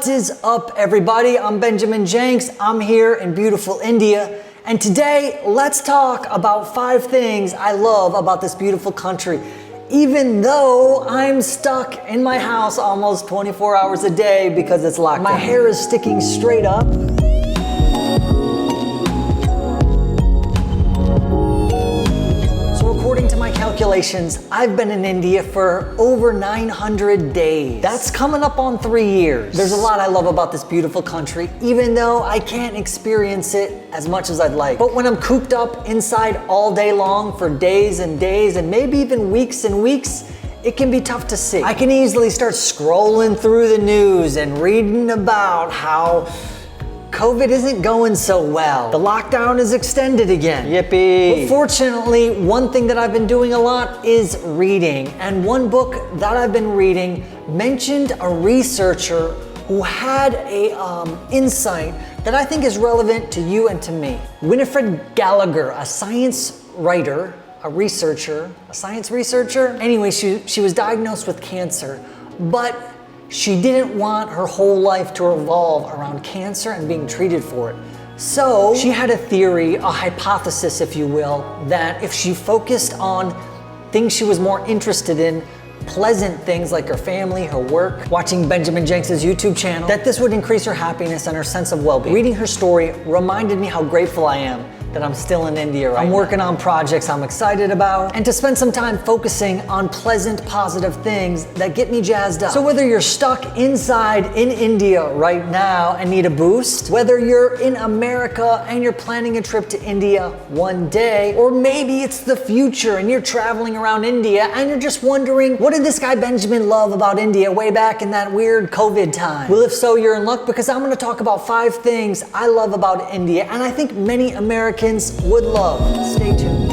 What is up, everybody? I'm Benjamin Jenks. I'm here in beautiful India. And today, let's talk about 5 things I love about this beautiful country. Even though I'm stuck in my house almost 24 hours a day because it's locked down. My hair is sticking straight up. According to my calculations, I've been in India for over 900 days. That's coming up on 3 years. There's a lot I love about this beautiful country, even though I can't experience it as much as I'd like. But when I'm cooped up inside all day long for days and days, and maybe even weeks and weeks, it can be tough to see. I can easily start scrolling through the news and reading about how COVID isn't going so well. The lockdown is extended again. Yippee. But fortunately, one thing that I've been doing a lot is reading. And one book that I've been reading mentioned a researcher who had a insight that I think is relevant to you and to me. Winifred Gallagher, a science writer, a science researcher. Anyway, she was diagnosed with cancer, but she didn't want her whole life to revolve around cancer and being treated for it. So she had a theory, a hypothesis, if you will, that if she focused on things she was more interested in, pleasant things like her family, her work, watching Benjamin Jenks' YouTube channel, that this would increase her happiness and her sense of well-being. Reading her story reminded me how grateful I am that I'm still in India right now. I'm working on projects I'm excited about, and to spend some time focusing on pleasant, positive things that get me jazzed up. So whether you're stuck inside in India right now and need a boost, whether you're in America and you're planning a trip to India one day, or maybe it's the future and you're traveling around India and you're just wondering, what did this guy Benjamin love about India way back in that weird COVID time? Well, if so, you're in luck, because I'm gonna talk about 5 things I love about India, and I think many Americans would love. Stay tuned.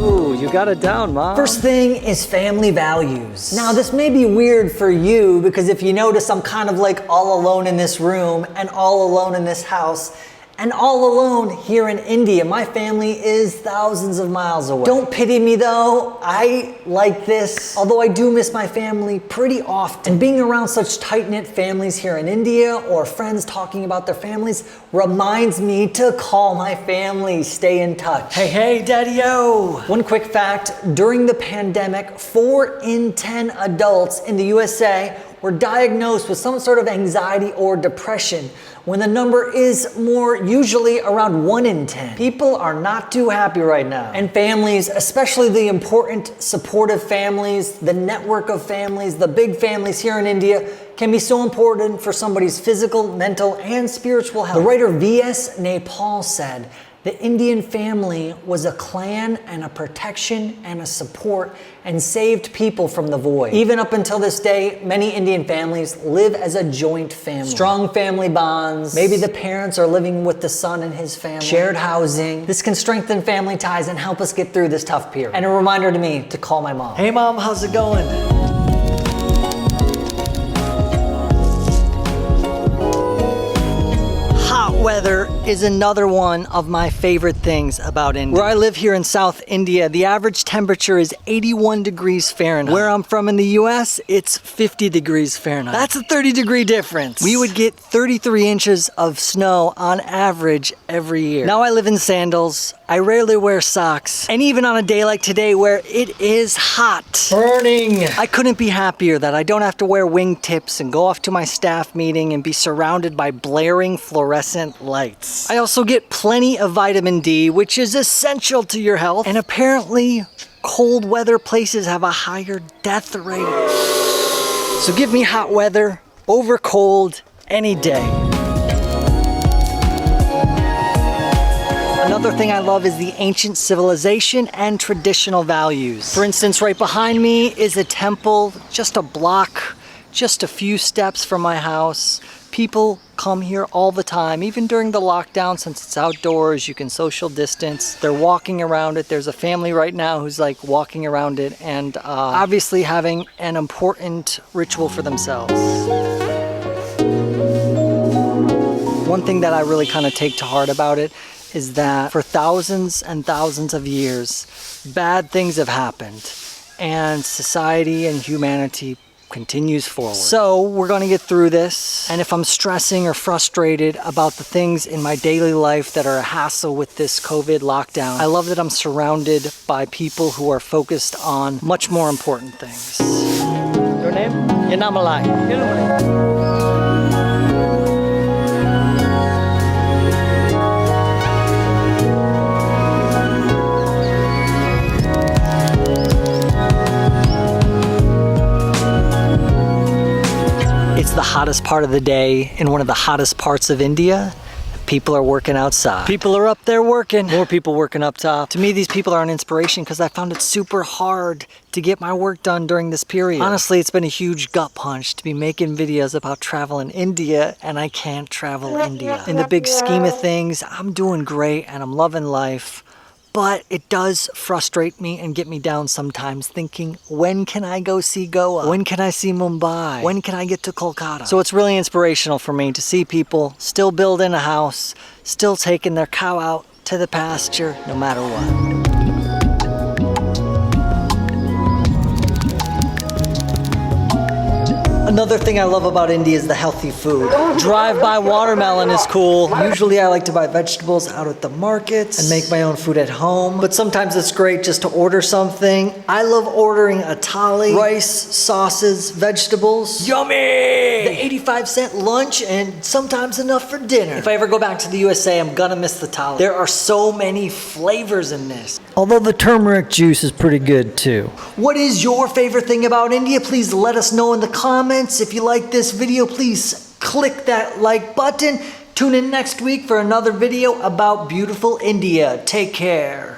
Ooh, you got it down, Mom. First thing is family values. Now, this may be weird for you because if you notice, I'm kind of like all alone in this room and all alone in this house and all alone here in India. My family is thousands of miles away. Don't pity me though, I like this, although I do miss my family pretty often. And being around such tight-knit families here in India, or friends talking about their families, reminds me to call my family, stay in touch. Hey, daddy-o. One quick fact, during the pandemic, 4 in 10 adults in the USA were diagnosed with some sort of anxiety or depression, when the number is more usually around 1 in 10. People are not too happy right now. And families, especially the important supportive families, the network of families, the big families here in India, can be so important for somebody's physical, mental, and spiritual health. The writer V.S. Naipaul said, "The Indian family was a clan and a protection and a support, and saved people from the void." Even up until this day, many Indian families live as a joint family. Strong family bonds. Maybe the parents are living with the son and his family. Shared housing. This can strengthen family ties and help us get through this tough period. And a reminder to me to call my mom. Hey Mom, how's it going? Weather is another one of my favorite things about India. Where I live here in South India, the average temperature is 81 degrees Fahrenheit. Where I'm from in the US, it's 50 degrees Fahrenheit. That's a 30-degree difference. We would get 33 inches of snow on average every year. Now I live in sandals. I rarely wear socks. And even on a day like today where it is hot, burning, I couldn't be happier that I don't have to wear wingtips and go off to my staff meeting and be surrounded by blaring fluorescent lights. I also get plenty of vitamin D, which is essential to your health. And apparently, cold weather places have a higher death rate. So give me hot weather over cold any day. Another thing I love is the ancient civilization and traditional values. For instance, right behind me is a temple, just a block, just a few steps from my house. People come here all the time, even during the lockdown, since it's outdoors, you can social distance. They're walking around it. There's a family right now who's like walking around it and obviously having an important ritual for themselves. One thing that I really kind of take to heart about it is that for thousands and thousands of years, bad things have happened. and society and humanity continues forward. So we're gonna get through this. And if I'm stressing or frustrated about the things in my daily life that are a hassle with this COVID lockdown, I love that I'm surrounded by people who are focused on much more important things. Your name? Yanamalai. It's the hottest part of the day in one of the hottest parts of India. People are working outside. People are up there working. More people working up top. To me, these people are an inspiration because I found it super hard to get my work done during this period. Honestly, it's been a huge gut punch to be making videos about travel in India, and I can't travel India. In the big scheme of things, I'm doing great and I'm loving life. But it does frustrate me and get me down sometimes thinking, when can I go see Goa? When can I see Mumbai? When can I get to Kolkata? So it's really inspirational for me to see people still building a house, still taking their cow out to the pasture, no matter what. Another thing I love about India is the healthy food. Drive-by watermelon is cool. Usually I like to buy vegetables out at the markets and make my own food at home. But sometimes it's great just to order something. I love ordering a thali, rice, sauces, vegetables. Yummy! The 85-cent lunch and sometimes enough for dinner. If I ever go back to the USA, I'm gonna miss the thali. There are so many flavors in this. Although the turmeric juice is pretty good too. What is your favorite thing about India? Please let us know in the comments. If you like this video, please click that like button. Tune in next week for another video about beautiful India. Take care.